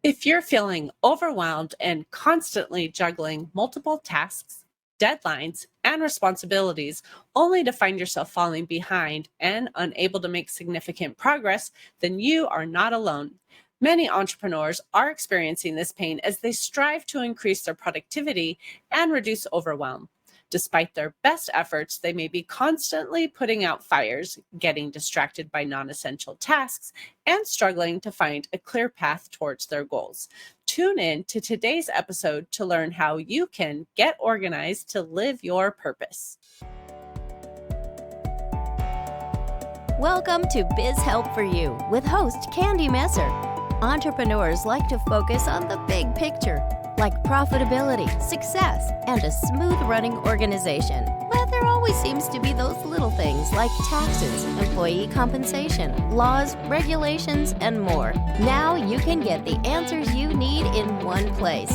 If you're feeling overwhelmed and constantly juggling multiple tasks, deadlines, and responsibilities, only to find yourself falling behind and unable to make significant progress, then you are not alone. Many entrepreneurs are experiencing this pain as they strive to increase their productivity and reduce overwhelm. Despite their best efforts, they may be constantly putting out fires, getting distracted by non essential tasks, and struggling to find a clear path towards their goals. Tune in to today's episode to learn how you can get organized to live your purpose. Welcome to Biz Help for You with host Candy Messer. Entrepreneurs like to focus on the big picture, like profitability, success, and a smooth-running organization. But there always seems to be those little things like taxes, employee compensation, laws, regulations, and more. Now you can get the answers you need in one place.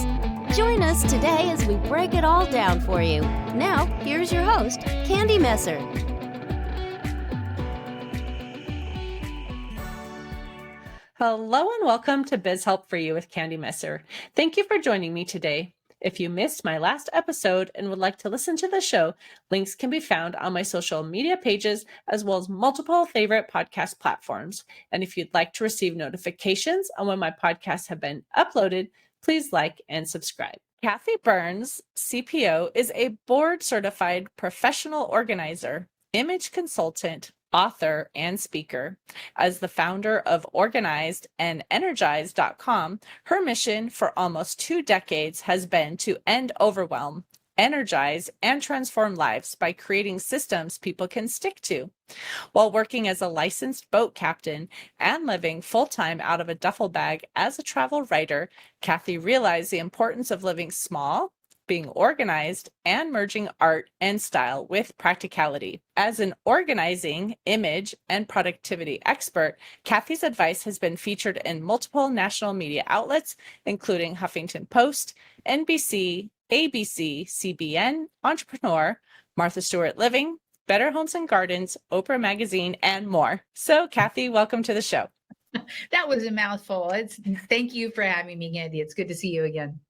Join us today as we break it all down for you. Now, here's your host, Candy Messer. Hello and welcome to Biz Help for You with Candy Messer. Thank you for joining me today. If you missed my last episode and would like to listen to the show, links can be found on my social media pages as well as multiple favorite podcast platforms. And if you'd like to receive notifications on when my podcasts have been uploaded, please like and subscribe. Kathi Burns, CPO, is a board-certified professional organizer, image consultant, author, and speaker. As the founder of Organized and Energized.com, her mission for almost 2 decades has been to end overwhelm, energize, and transform lives by creating systems people can stick to. While working as a licensed boat captain and living full-time out of a duffel bag as a travel writer, Kathi realized the importance of living small, being organized, and merging art and style with practicality. As an organizing, image, and productivity expert, Kathi's advice has been featured in multiple national media outlets, including Huffington Post, NBC, ABC, CBN, Entrepreneur, Martha Stewart Living, Better Homes and Gardens, Oprah Magazine, and more. So, Kathi, welcome to the show. That was a mouthful. Thank you for having me, Candy. It's good to see you again.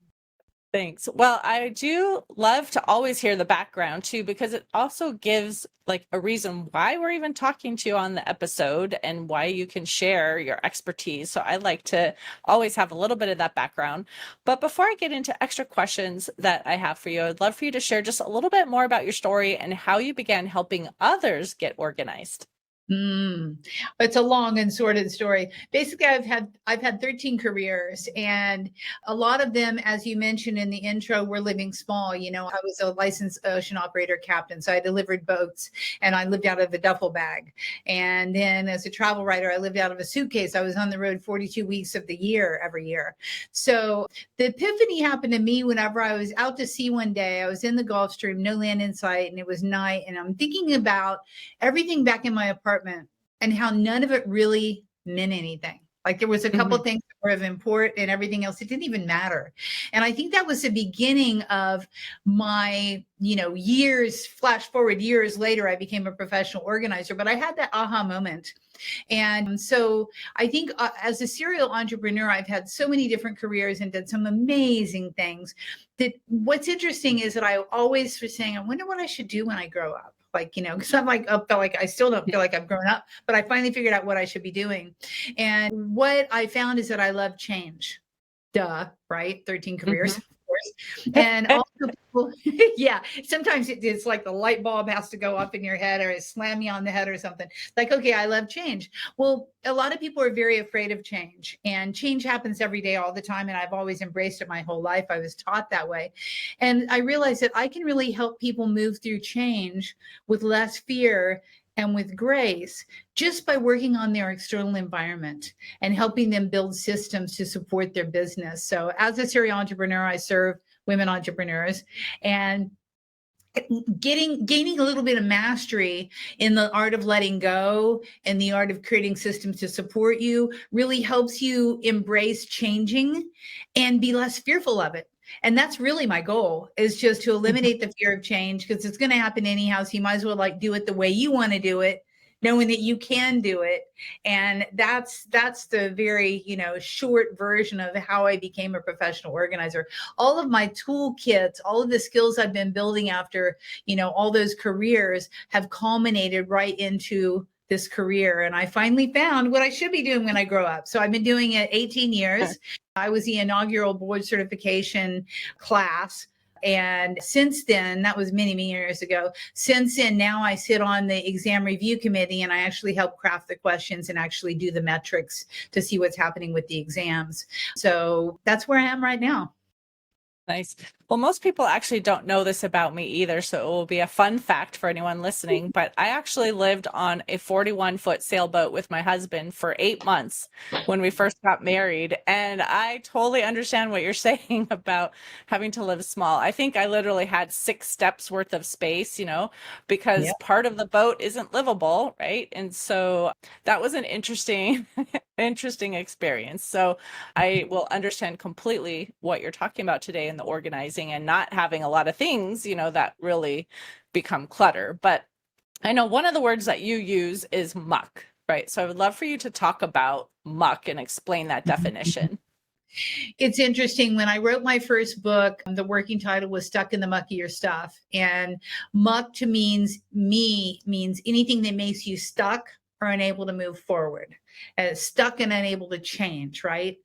Thanks. Well, I do love to always hear the background too, because it also gives like a reason why we're even talking to you on the episode and why you can share your expertise. So I like to always have a little bit of that background. But before I get into extra questions that I have for you, I'd love for you to share just a little bit more about your story and how you began helping others get organized. It's a long and sordid story. Basically, I've had 13 careers, and a lot of them, as you mentioned in the intro, were living small. You know, I was a licensed ocean operator captain, so I delivered boats, and I lived out of a duffel bag. And then as a travel writer, I lived out of a suitcase. I was on the road 42 weeks of the year, every year. So the epiphany happened to me whenever I was out to sea one day. I was in the Gulf Stream, no land in sight, and it was night. And I'm thinking about everything back in my apartment and how none of it really meant anything. Like there was a couple things that were of import and everything else, it didn't even matter. And I think that was the beginning of my, years, flash forward years later, I became a professional organizer, but I had that aha moment. And so I think as a serial entrepreneur, I've had so many different careers and did some amazing things. That what's interesting is that I always was saying, I wonder what I should do when I grow up. Because I'm I still don't feel like I've grown up, but I finally figured out what I should be doing. And what I found is that I love change. Duh, right? 13 careers, of course. And also people, sometimes it's like the light bulb has to go up in your head or it slam you on the head or something. Like, okay, I love change. Well, a lot of people are very afraid of change, and change happens every day, all the time. And I've always embraced it my whole life. I was taught that way. And I realized that I can really help people move through change with less fear and with grace, just by working on their external environment and helping them build systems to support their business. So as a serial entrepreneur, I serve women entrepreneurs, and gaining a little bit of mastery in the art of letting go and the art of creating systems to support you really helps you embrace changing and be less fearful of it. And that's really my goal, is just to eliminate the fear of change, because it's going to happen anyhow. So you might as well do it the way you want to do it knowing that you can do it. And that's the very, short version of how I became a professional organizer. All of my toolkits, all of the skills I've been building after, all those careers have culminated right into this career. And I finally found what I should be doing when I grow up. So I've been doing it 18 years. I was the inaugural board certification class. And since then, that was many, many years ago. Since then, now I sit on the exam review committee and I actually help craft the questions and actually do the metrics to see what's happening with the exams. So that's where I am right now. Nice. Well, most people actually don't know this about me either, so it will be a fun fact for anyone listening, but I actually lived on a 41-foot sailboat with my husband for 8 months when we first got married, and I totally understand what you're saying about having to live small. I think I literally had 6 steps worth of space, because part of the boat isn't livable, right? And so that was an interesting experience. So I will understand completely what you're talking about today in the organizing and not having a lot of things, that really become clutter. But I know one of the words that you use is muck, right? So I would love for you to talk about muck and explain that definition. It's interesting. When I wrote my first book, the working title was Stuck in the Muck of Your Stuff. And muck to means anything that makes you stuck or unable to move forward. Stuck and unable to change, right?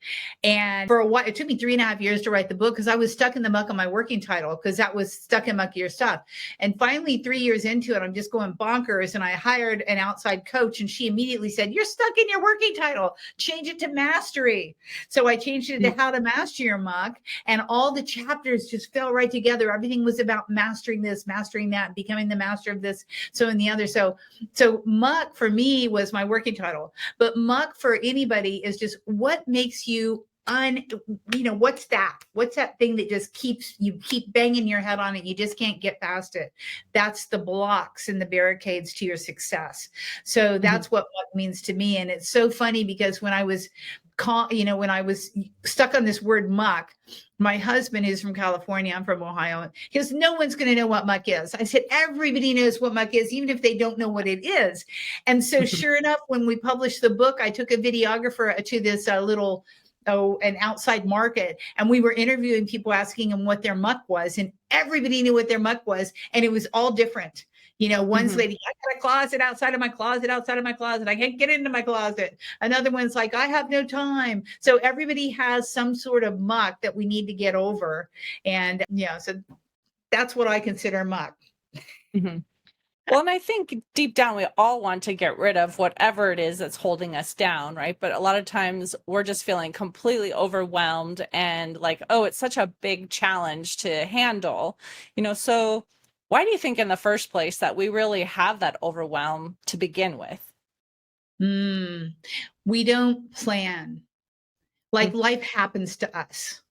And for a while, it took me 3.5 years to write the book because I was stuck in the muck on my working title because that was Stuck in Muck of Your Stuff. And finally, 3 years into it, I'm just going bonkers. And I hired an outside coach and she immediately said, "You're stuck in your working title. Change it to mastery." So I changed it to How to Master Your Muck. And all the chapters just fell right together. Everything was about mastering this, mastering that, becoming the master of this, so and the other. So muck for me was my working title. But muck for anybody is just what makes you what's that thing that just keep banging your head on it, you just can't get past it. That's the blocks and the barricades to your success. So that's what muck means to me. And it's so funny because when I was stuck on this word muck, my husband is from California. I'm from Ohio. He goes, "No one's going to know what muck is." I said, "Everybody knows what muck is, even if they don't know what it is." And so sure enough, when we published the book, I took a videographer to this an outside market. And we were interviewing people, asking them what their muck was. And everybody knew what their muck was. And it was all different. One's lady, "I got a closet outside of my closet, outside of my closet. I can't get into my closet." Another one's like, "I have no time." So everybody has some sort of muck that we need to get over. And so that's what I consider muck. Well, and I think deep down, we all want to get rid of whatever it is that's holding us down, right? But a lot of times we're just feeling completely overwhelmed and like, oh, it's such a big challenge to handle, so why do you think in the first place that we really have that overwhelm to begin with? We don't plan. Like life happens to us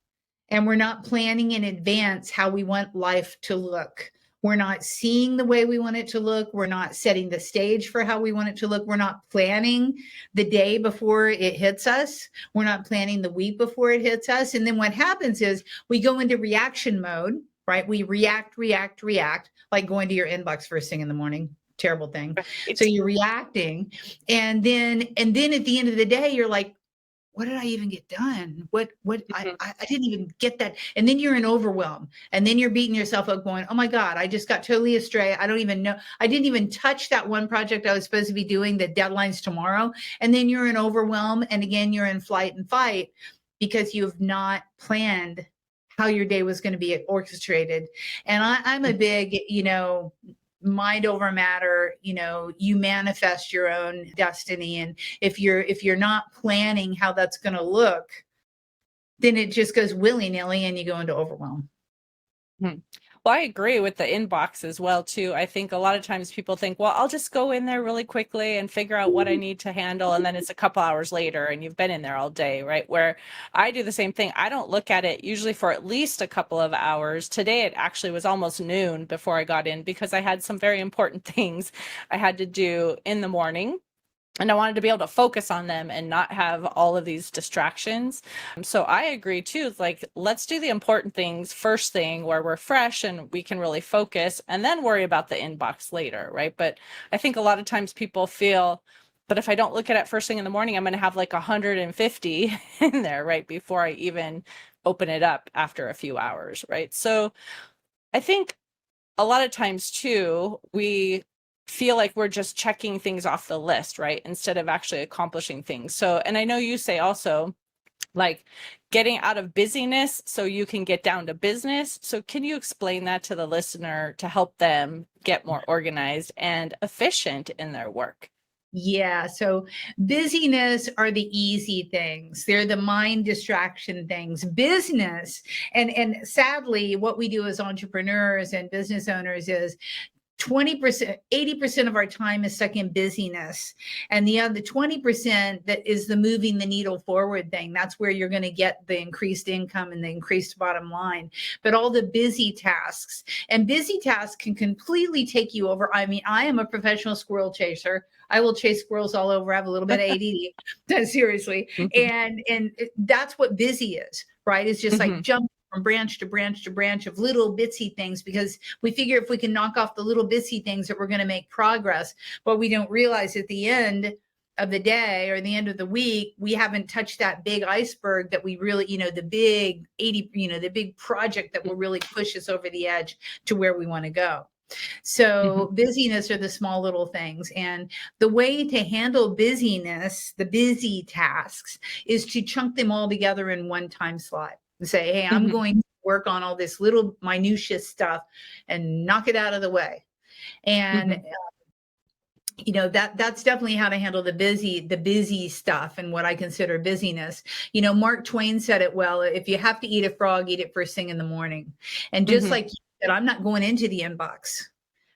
and we're not planning in advance how we want life to look. We're not seeing the way we want it to look. We're not setting the stage for how we want it to look. We're not planning the day before it hits us. We're not planning the week before it hits us. And then what happens is we go into reaction mode, right? We react, like going to your inbox first thing in the morning. Terrible thing. So you're reacting. And then at the end of the day, you're like, what did I even get done? I didn't even get that. And then you're in overwhelm. And then you're beating yourself up going, "Oh my God, I just got totally astray. I don't even know. I didn't even touch that one project I was supposed to be doing. The deadline's tomorrow." And then you're in overwhelm. And again, you're in flight and fight because you've not planned how your day was going to be orchestrated. And I'm a big, mind over matter, you manifest your own destiny. And if you're not planning how that's going to look, then it just goes willy-nilly and you go into overwhelm. Well, I agree with the inbox as well, too. I think a lot of times people think, well, I'll just go in there really quickly and figure out what I need to handle. And then it's a couple hours later and you've been in there all day, right? Where I do the same thing. I don't look at it usually for at least a couple of hours. Today, it actually was almost noon before I got in because I had some very important things I had to do in the morning. And I wanted to be able to focus on them and not have all of these distractions. So I agree too. It's like, let's do the important things first thing where we're fresh and we can really focus, and then worry about the inbox later, right? But I think a lot of times people feel, but if I don't look at it first thing in the morning, I'm going to have like 150 in there, right? Before I even open it up after a few hours, right? So I think a lot of times too, we feel like we're just checking things off the list, right? Instead of actually accomplishing things. So, and I know you say also like getting out of busyness so you can get down to business. So can you explain that to the listener to help them get more organized and efficient in their work? Yeah. So busyness are the easy things. They're the mind distraction things. Business, and sadly, what we do as entrepreneurs and business owners is 20%, 80% of our time is stuck in busyness. And the other 20% that is the moving the needle forward thing. That's where you're going to get the increased income and the increased bottom line. But all the busy tasks, and busy tasks can completely take you over. I mean, I am a professional squirrel chaser. I will chase squirrels all over. I have a little bit of ADD, seriously. And that's what busy is, right? It's just like jump from branch to branch to branch of little bitsy things, because we figure if we can knock off the little bitsy things that we're going to make progress. But we don't realize at the end of the day or the end of the week, we haven't touched that big iceberg that we really, the big 80, the big project that will really push us over the edge to where we want to go. So busyness are the small little things. And the way to handle busyness, the busy tasks, is to chunk them all together in one time slot and say, hey, I'm going to work on all this little minutiae stuff and knock it out of the way. And that's definitely how to handle the busy stuff and what I consider busyness. Mark Twain said it well: if you have to eat a frog, eat it first thing in the morning. And just like you said, I'm not going into the inbox,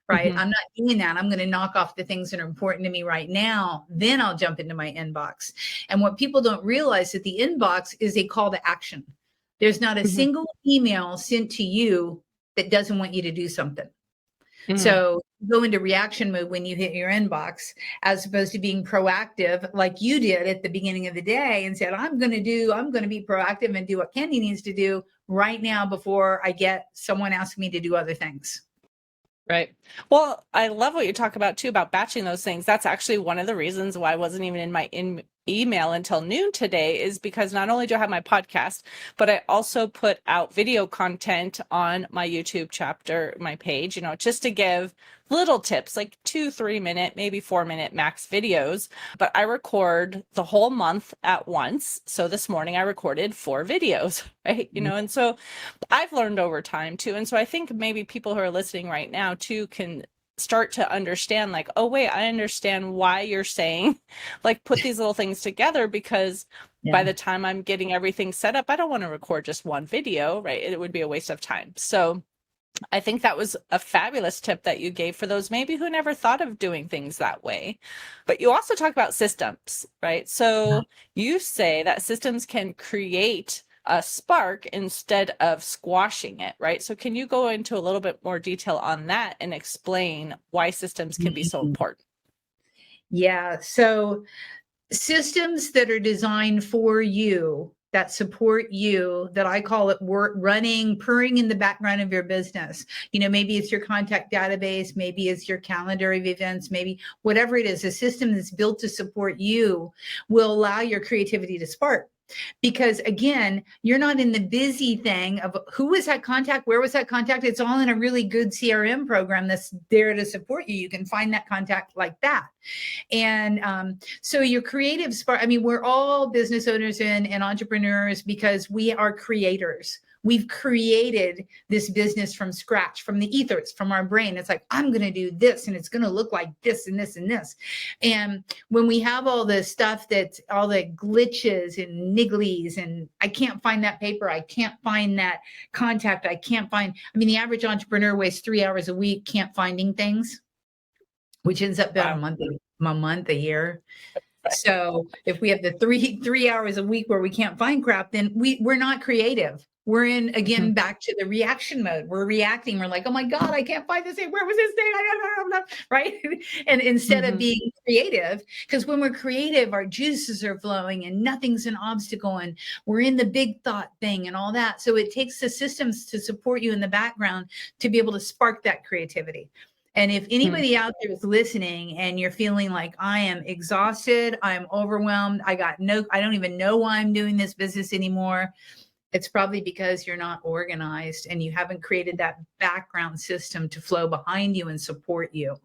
right? I'm not doing that. I'm going to knock off the things that are important to me right now. Then I'll jump into my inbox. And what people don't realize is that the inbox is a call to action. There's not a single email sent to you that doesn't want you to do something. So go into reaction mode when you hit your inbox, as opposed to being proactive like you did at the beginning of the day and said, I'm going to be proactive and do what Candy needs to do right now before I get someone asking me to do other things. Right. Well, I love what you talk about too, about batching those things. That's actually one of the reasons why I wasn't even in my email until noon today, is because not only do I have my podcast, but I also put out video content on my YouTube chapter, my page, just to give little tips, like 2-3 minute, maybe 4-minute max videos. But I record the whole month at once. So this morning I recorded 4 videos, right? And so I've learned over time too. And so I think maybe people who are listening right now too can start to understand, like, oh wait, I understand why you're saying, like, put these little things together, because by the time I'm getting everything set up, I don't want to record just one video, right? It would be a waste of time. So I think that was a fabulous tip that you gave for those maybe who never thought of doing things that way. But you also talk about systems, right? So you say that systems can create a spark instead of squashing it, right? So can you go into a little bit more detail on that and explain why systems can be so important? Yeah. So systems that are designed for you, that support you, that I call it purring in the background of your business. Maybe it's your contact database, maybe it's your calendar of events, maybe whatever it is, a system that's built to support you will allow your creativity to spark. Because again, you're not in the busy thing of who was that contact, where was that contact. It's all in a really good CRM program that's there to support you. You can find that contact like that. And so your creative spark, we're all business owners and entrepreneurs because we are creators. We've created this business from scratch, from the ethers, from our brain. It's like, I'm going to do this and it's going to look like this and this and this. And when we have all the stuff that's all the glitches and nigglies, and I can't find that paper, I can't find that contact, the average entrepreneur wastes 3 hours a week can't finding things, which ends up being a month, a year. So if we have the three hours a week where we can't find crap, then we're not creative. We're in, Mhm. again, back to the reaction mode. We're reacting. We're like, oh my God, I can't find this thing. Where was this thing? I don't know. Right. And instead of Mhm. being creative, because when we're creative, our juices are flowing and nothing's an obstacle. And we're in the big thought thing and all that. So it takes the systems to support you in the background to be able to spark that creativity. And if Mhm. anybody out there is listening and you're feeling like I am exhausted, I'm overwhelmed, I don't even know why I'm doing this business anymore, it's probably because you're not organized and you haven't created that background system to flow behind you and support you.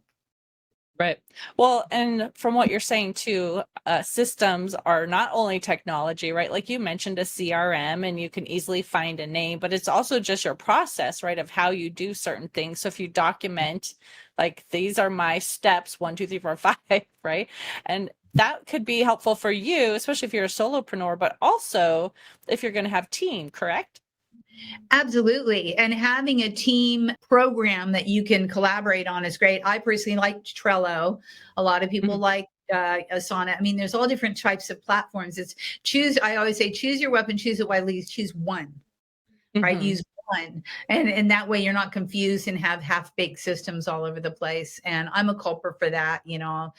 Right. Well, and from what you're saying too, systems are not only technology, right? Like you mentioned a CRM and you can easily find a name, but it's also just your process, right? Of how you do certain things. So if you document, like these are my steps, 1, 2, 3, 4, 5, right? And that could be helpful for you, especially if you're a solopreneur, but also if you're going to have team, correct? Absolutely. And having a team program that you can collaborate on is great. I personally like Trello. A lot of people Mhm. like Asana. I mean, there's all different types of platforms. I always say, choose your weapon, choose it wisely, choose one. Right? Mhm. Use one. And that way you're not confused and have half-baked systems all over the place. And I'm a culprit for that. I'll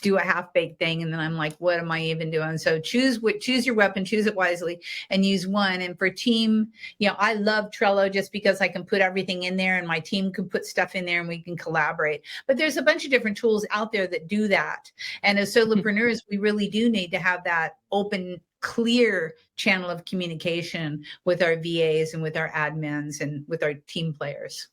do a half-baked thing and then I'm like, what am I even doing? So choose your weapon, choose it wisely, and use one. And for team, I love Trello just because I can put everything in there and my team can put stuff in there and we can collaborate. But there's a bunch of different tools out there that do that. And as solopreneurs, we really do need to have that open, clear channel of communication with our VAs and with our admins and with our team players.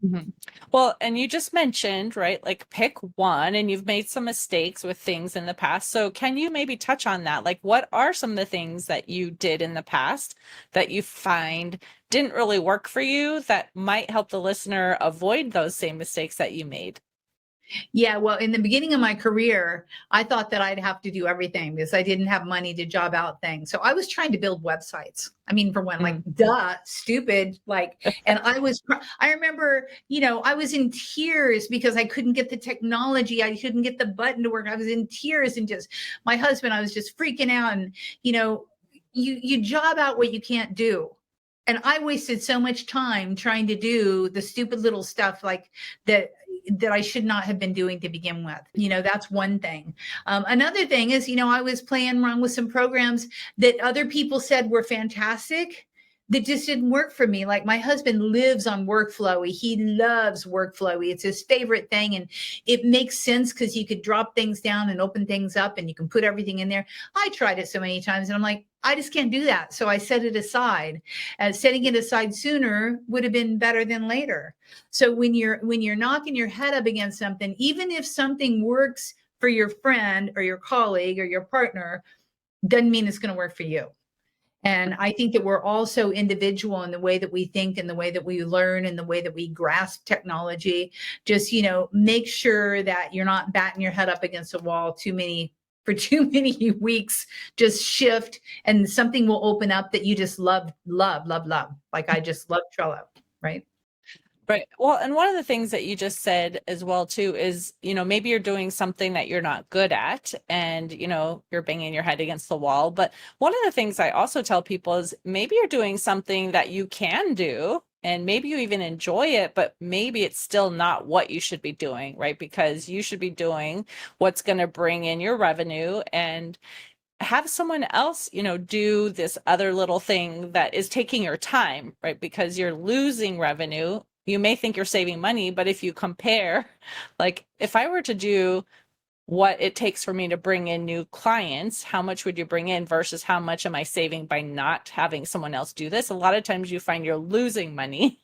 Mhm. Well, and you just mentioned, right, like pick one, and you've made some mistakes with things in the past. So, can you maybe touch on that? Like, what are some of the things that you did in the past that you find didn't really work for you that might help the listener avoid those same mistakes that you made? Yeah, well, in the beginning of my career, I thought that I'd have to do everything because I didn't have money to job out things. So I was trying to build websites. I mean, for one, like, Mm. duh, stupid. And I remember, I was in tears because I couldn't get the technology. I couldn't get the button to work. I was in tears and just, my husband, I was just freaking out. And, you job out what you can't do. And I wasted so much time trying to do the stupid little stuff like that I should not have been doing to begin with. That's one thing. Another thing is, I was playing around with some programs that other people said were fantastic that just didn't work for me. Like my husband lives on Workflowy. He loves Workflowy. It's his favorite thing. And it makes sense because you could drop things down and open things up and you can put everything in there. I tried it so many times and I'm like, I just can't do that. So I set it aside. Setting it aside sooner would have been better than later. So when you're knocking your head up against something, even if something works for your friend or your colleague or your partner, doesn't mean it's going to work for you. And I think that we're also individual in the way that we think and the way that we learn and the way that we grasp technology. Just, make sure that you're not batting your head up against a wall for too many weeks. Just shift and something will open up that you just love, love, love, love. Like I just love Trello, right? Right. Well, and one of the things that you just said as well too is, maybe you're doing something that you're not good at and, you're banging your head against the wall. But one of the things I also tell people is maybe you're doing something that you can do and maybe you even enjoy it, but maybe it's still not what you should be doing, right? Because you should be doing what's going to bring in your revenue and have someone else, do this other little thing that is taking your time, right? Because you're losing revenue. You may think you're saving money, but if you compare, like if I were to do what it takes for me to bring in new clients, how much would you bring in versus how much am I saving by not having someone else do this? A lot of times you find you're losing money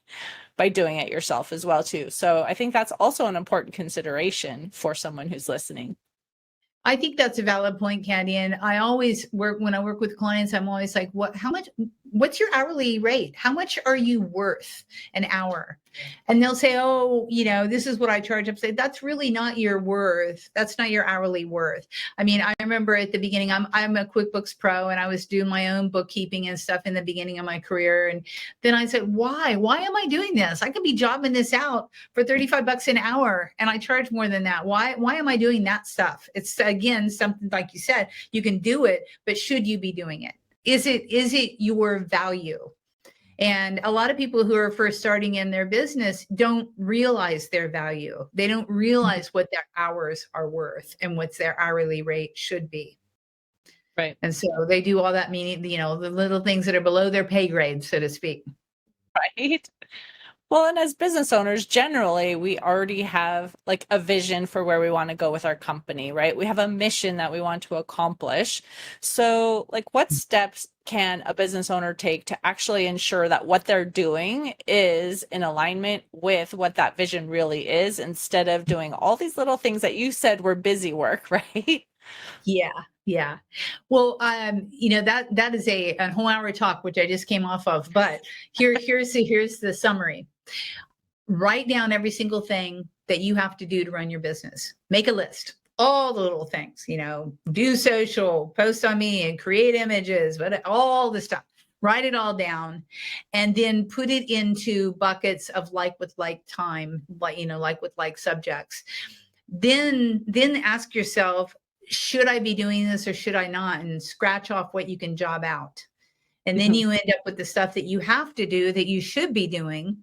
by doing it yourself as well too. So I think that's also an important consideration for someone who's listening. I think that's a valid point, Candy. And I always when I work with clients, I'm always like, what's your hourly rate? How much are you worth an hour? And they'll say, oh, this is what I charge. I say, that's really not your worth. That's not your hourly worth. I mean, I remember at the beginning, I'm a QuickBooks Pro and I was doing my own bookkeeping and stuff in the beginning of my career. And then I said, why am I doing this? I could be jobbing this out for $35 an hour and I charge more than that. Why am I doing that stuff? It's again, something like you said, you can do it, but should you be doing it? Is it your value? And a lot of people who are first starting in their business don't realize their value. They don't realize what their hours are worth and what their hourly rate should be. Right. And so they do all that, meaning, the little things that are below their pay grade, so to speak. Right. Well, and as business owners, generally, we already have like a vision for where we want to go with our company, right? We have a mission that we want to accomplish. So, like, what steps can a business owner take to actually ensure that what they're doing is in alignment with what that vision really is, instead of doing all these little things that you said were busy work, right? Yeah. Yeah. Well, that is a whole hour talk, which I just came off of, but here's the summary. Write down every single thing that you have to do to run your business. Make a list, all the little things, do social, post on me and create images, but all the stuff. Write it all down and then put it into buckets of like with like time, like with like subjects. Then ask yourself, should I be doing this or should I not? And scratch off what you can job out. And then you end up with the stuff that you have to do that you should be doing.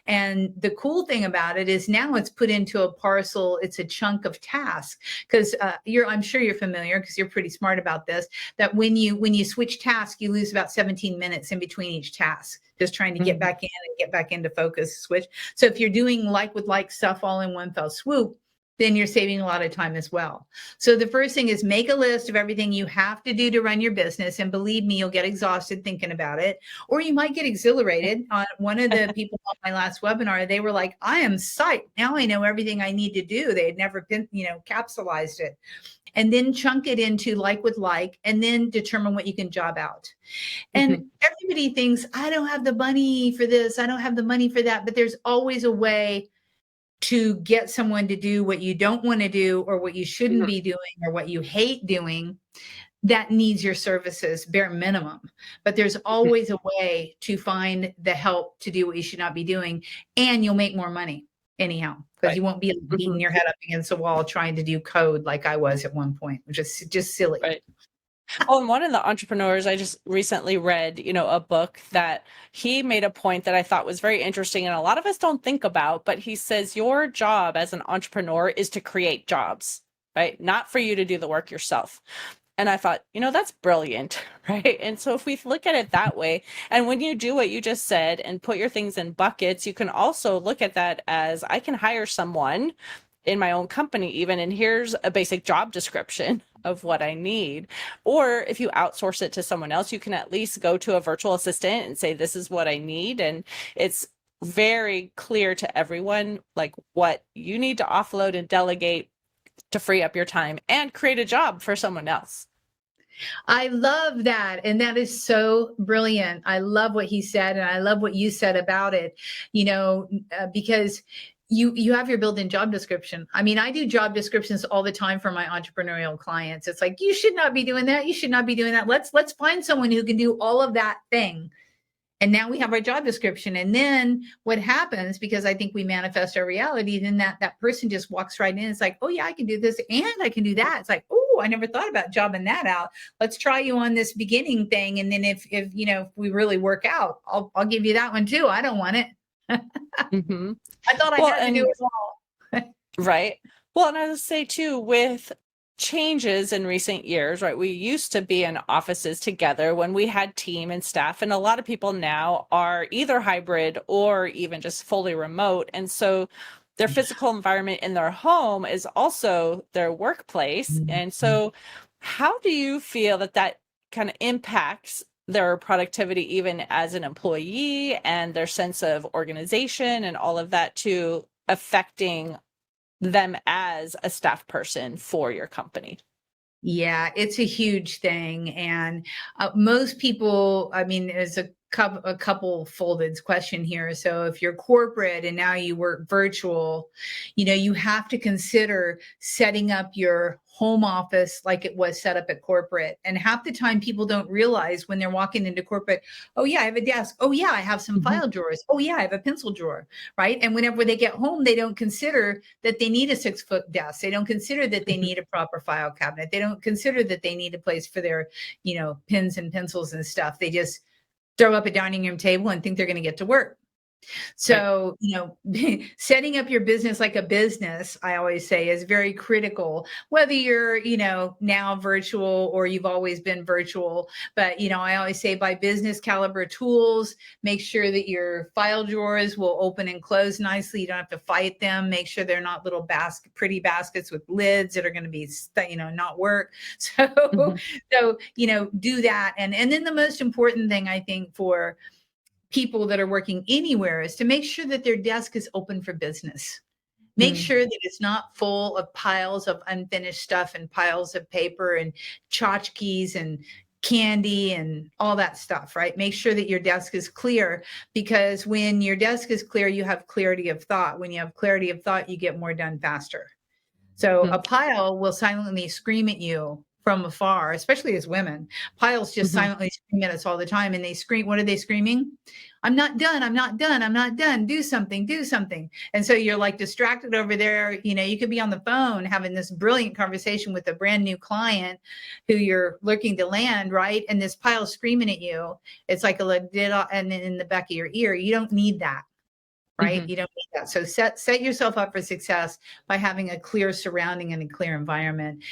And the cool thing about it is now it's put into a parcel. It's a chunk of tasks because I'm sure you're familiar because you're pretty smart about this, that when you switch tasks, you lose about 17 minutes in between each task, just trying to get back in and get back into focus switch. So if you're doing like with like stuff all in one fell swoop, then you're saving a lot of time as well. So the first thing is make a list of everything you have to do to run your business. And believe me, you'll get exhausted thinking about it, or you might get exhilarated. One of the people on my last webinar, they were like, I am psyched. Now I know everything I need to do. They had never been, capsulized it. And then chunk it into like with like, and then determine what you can job out. And everybody thinks, I don't have the money for this. I don't have the money for that. But there's always a way to get someone to do what you don't want to do or what you shouldn't be doing or what you hate doing that needs your services, bare minimum. But there's always a way to find the help to do what you should not be doing, and you'll make more money anyhow, because you won't be beating your head up against the wall trying to do code like I was at one point, which is just silly. Right. Oh, and one of the entrepreneurs I just recently read, a book that he made a point that I thought was very interesting and a lot of us don't think about, but he says your job as an entrepreneur is to create jobs, right? Not for you to do the work yourself. And I thought, that's brilliant, right? And so if we look at it that way, and when you do what you just said and put your things in buckets, you can also look at that as I can hire someone in my own company even, and here's a basic job description of what I need. Or if you outsource it to someone else, you can at least go to a virtual assistant and say, this is what I need. And it's very clear to everyone, like what you need to offload and delegate to free up your time and create a job for someone else. I love that. And that is so brilliant. I love what he said. And I love what you said about it, because you have your built-in job description. I mean, I do job descriptions all the time for my entrepreneurial clients. It's like, you should not be doing that. You should not be doing that. Let's find someone who can do all of that thing. And now we have our job description. And then what happens, because I think we manifest our reality, then that person just walks right in. It's like, oh yeah, I can do this and I can do that. It's like, oh, I never thought about jobbing that out. Let's try you on this beginning thing. And then if we really work out, I'll give you that one too. I don't want it. I thought I had to do it all. Right. Well, and I would say too, with changes in recent years, right? We used to be in offices together when we had team and staff, and a lot of people now are either hybrid or even just fully remote. And so their physical environment in their home is also their workplace. And so how do you feel that kind of impacts their productivity, even as an employee, and their sense of organization and all of that too, affecting them as a staff person for your company? Yeah, it's a huge thing. And most people, I mean, there's a couple folded question here. So if you're corporate and now you work virtual, you have to consider setting up your home office like it was set up at corporate. And half the time people don't realize when they're walking into corporate, oh yeah, I have a desk. Oh yeah, I have some file drawers. Oh yeah, I have a pencil drawer, right? And whenever they get home, they don't consider that they need a 6-foot desk. They don't consider that they need a proper file cabinet. They don't consider that they need a place for their, pens and pencils and stuff. They just throw up a dining room table and think they're going to get to work. So, setting up your business like a business, I always say, is very critical, whether you're, now virtual or you've always been virtual. But, I always say buy business caliber tools, make sure that your file drawers will open and close nicely. You don't have to fight them. Make sure they're not little pretty baskets with lids that are going to be, not work. So, do that. And then the most important thing, I think, for people that are working anywhere is to make sure that their desk is open for business. Make sure that it's not full of piles of unfinished stuff and piles of paper and tchotchkes and candy and all that stuff, right? Make sure that your desk is clear, because when your desk is clear, you have clarity of thought. When you have clarity of thought, you get more done faster. So a pile will silently scream at you from afar, especially as women. Piles just silently scream at us all the time. And they scream, what are they screaming? I'm not done. I'm not done. I'm not done. Do something, do something. And so you're like distracted over there. You could be on the phone having this brilliant conversation with a brand new client who you're looking to land, right? And this pile screaming at you. It's like a ladida and in the back of your ear. You don't need that. Right? You don't need that. So set yourself up for success by having a clear surrounding and a clear environment,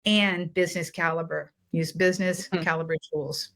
and business caliber. Use business caliber tools.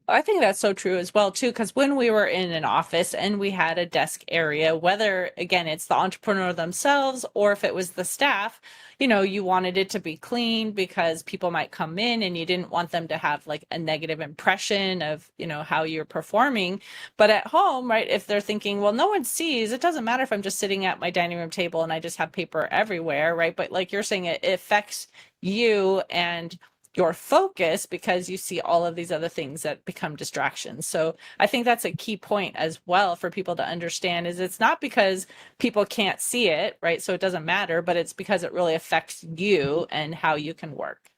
I think that's so true as well, too, because when we were in an office and we had a desk area, whether, again, it's the entrepreneur themselves or if it was the staff, you wanted it to be clean because people might come in and you didn't want them to have like a negative impression of, how you're performing. But at home, right, if they're thinking, well, no one sees, it doesn't matter if I'm just sitting at my dining room table and I just have paper everywhere, right? But like you're saying, it affects you and your focus because you see all of these other things that become distractions. So I think that's a key point as well for people to understand, is it's not because people can't see it, right? So it doesn't matter, but it's because it really affects you and how you can work.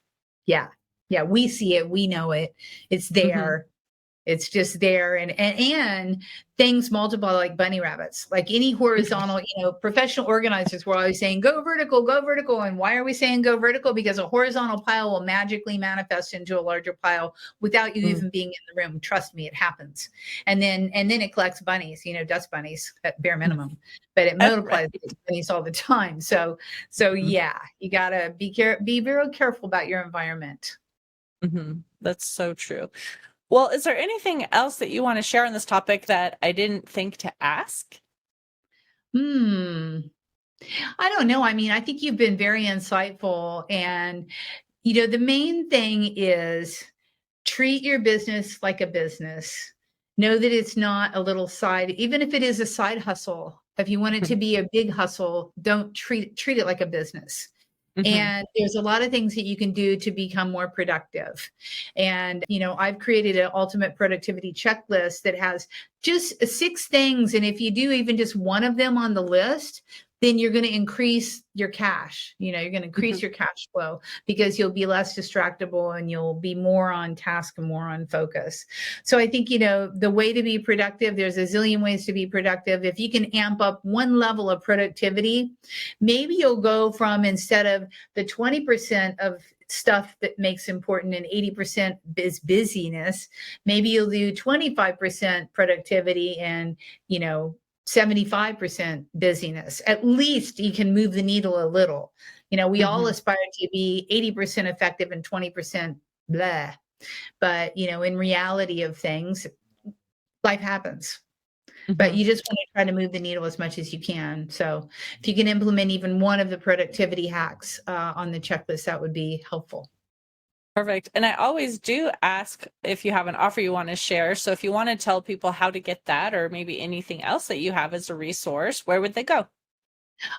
Yeah. Yeah. We see it. We know it. It's there. It's just there. And things multiply like bunny rabbits, like any horizontal, professional organizers were always saying, go vertical, go vertical. And why are we saying go vertical? Because a horizontal pile will magically manifest into a larger pile without you even being in the room. Trust me, it happens. And then it collects bunnies, dust bunnies at bare minimum, but it multiplies bunnies all the time. So yeah, you gotta be very careful about your environment. That's so true. Well, is there anything else that you want to share on this topic that I didn't think to ask? I don't know. I mean, I think you've been very insightful. And, the main thing is treat your business like a business. Know that it's not a little side, even if it is a side hustle. If you want it to be a big hustle, don't treat it like a business. And there's a lot of things that you can do to become more productive. And, I've created an ultimate productivity checklist that has just 6 things. And if you do even just one of them on the list, then you're going to increase your cash. You're going to increase your cash flow because you'll be less distractible and you'll be more on task and more on focus. So I think, the way to be productive, there's a zillion ways to be productive. If you can amp up one level of productivity, maybe you'll go from, instead of the 20% of stuff that makes important and 80% is busyness, maybe you'll do 25% productivity and, 75% busyness. At least you can move the needle a little. We all aspire to be 80% effective and 20% blah. But, in reality of things, life happens. But you just want to try to move the needle as much as you can. So if you can implement even one of the productivity hacks on the checklist, that would be helpful. Perfect. And I always do ask if you have an offer you want to share. So if you want to tell people how to get that, or maybe anything else that you have as a resource, where would they go?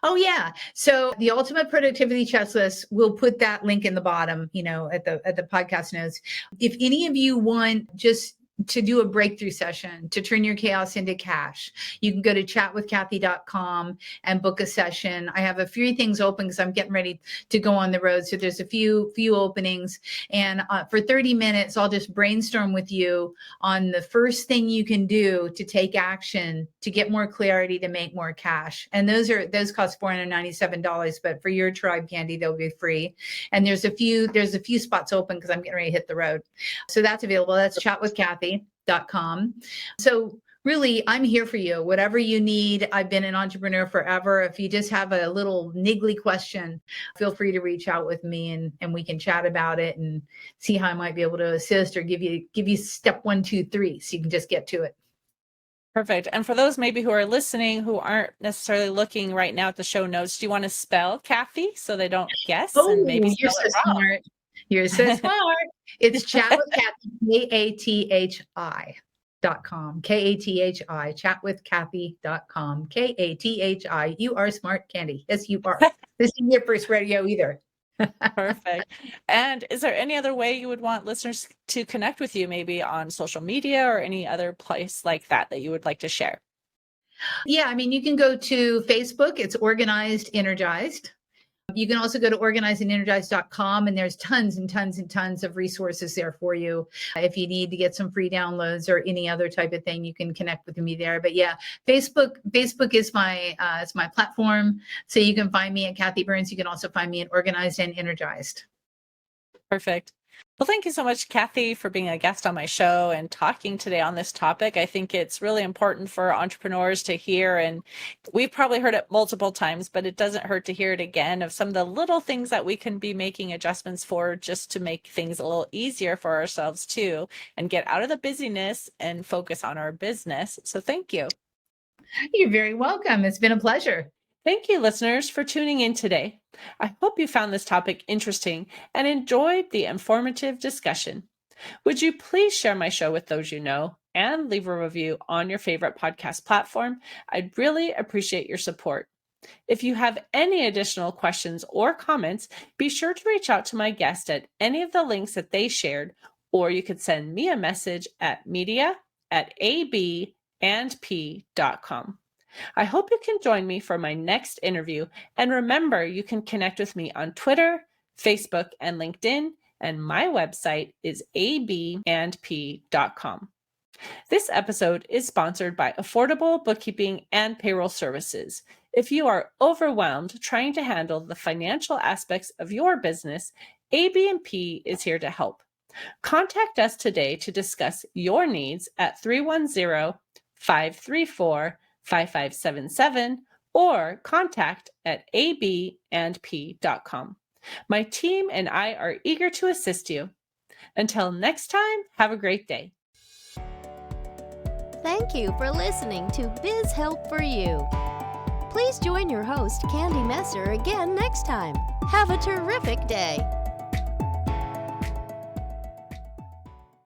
Oh, yeah. So the Ultimate Productivity Checklist, we'll put that link in the bottom, at the podcast notes. If any of you want just to do a breakthrough session to turn your chaos into cash, you can go to chatwithkathi.com and book a session. I have a few things open because I'm getting ready to go on the road. So there's a few openings. And for 30 minutes, I'll just brainstorm with you on the first thing you can do to take action, to get more clarity, to make more cash. And those cost $497, but for your tribe, Candy, they'll be free. And there's a few spots open because I'm getting ready to hit the road. So that's available. That's chatwithkathi.com. unveils.com. So really, I'm here for you. Whatever you need. I've been an entrepreneur forever. If you just have a little niggly question, feel free to reach out with me and we can chat about it and see how I might be able to assist or give you step 1, 2, 3 so you can just get to it. Perfect. And for those maybe who are listening who aren't necessarily looking right now at the show notes, do you want to spell Kathi so they don't guess and maybe Oh, you're spell so it wrong? smart. You're so smart. It's Chat with Kathi, KATHI.com. KATHI, chatwithkathi.com. KATHI. You are smart, Candy. Yes, you are. This isn't your first rodeo either. Perfect. And is there any other way you would want listeners to connect with you, maybe on social media or any other place like that you would like to share? Yeah, I mean, you can go to Facebook. It's Organized Energized. You can also go to organizedsandenergized.com, and there's tons and tons and tons of resources there for you. If you need to get some free downloads or any other type of thing, you can connect with me there. But yeah, Facebook is my platform. So you can find me at Kathi Burns. You can also find me at Organized and Energized. Perfect. Well, thank you so much, Kathi, for being a guest on my show and talking today on this topic. I think it's really important for entrepreneurs to hear, and we've probably heard it multiple times, but it doesn't hurt to hear it again, of some of the little things that we can be making adjustments for just to make things a little easier for ourselves too, and get out of the busyness and focus on our business. So thank you. You're very welcome. It's been a pleasure. Thank you, listeners, for tuning in today. I hope you found this topic interesting and enjoyed the informative discussion. Would you please share my show with those you know and leave a review on your favorite podcast platform? I'd really appreciate your support. If you have any additional questions or comments, be sure to reach out to my guest at any of the links that they shared, or you could send me a message at media@abandp.com. I hope you can join me for my next interview. And remember, you can connect with me on Twitter, Facebook, and LinkedIn. And my website is abandp.com. This episode is sponsored by Affordable Bookkeeping and Payroll Services. If you are overwhelmed trying to handle the financial aspects of your business, ABP is here to help. Contact us today to discuss your needs at 310-534-5577 or contact@abandp.com. My team and I are eager to assist you. Until next time, have a great day. Thank you for listening to Biz Help for You. Please join your host, Candy Messer, again next time. Have a terrific day.